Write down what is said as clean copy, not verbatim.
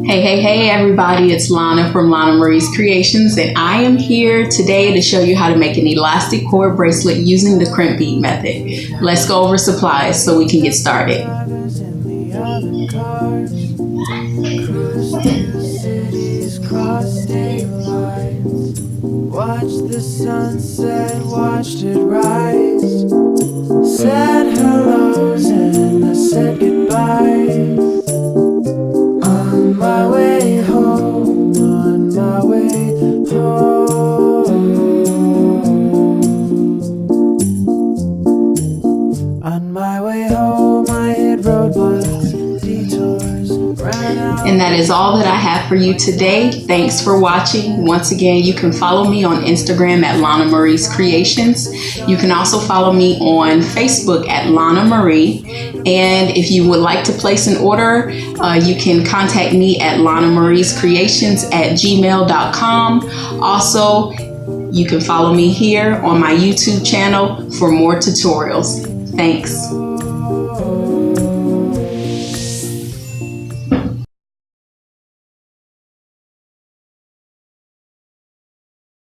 Hey everybody, it's Lana from Lana Marie's Creations, and I am here today to show you how to make an elastic cord bracelet using the crimp bead method. Let's go over supplies so we can get started. Watched the sunset, watched it rise. Said hellos and I said goodbye. On my way home, on my way home. On my way home, I hit roadblocks, detours, ran out. And that is all that I have for you today. Thanks for watching. Once again, you can follow me on Instagram at Lana Marie's Creations. You can also follow me on Facebook at Lana Marie. And if you would like to place an order, you can contact me at lanamariescreations@gmail.com. Also, you can follow me here on my YouTube channel for more tutorials. Thanks.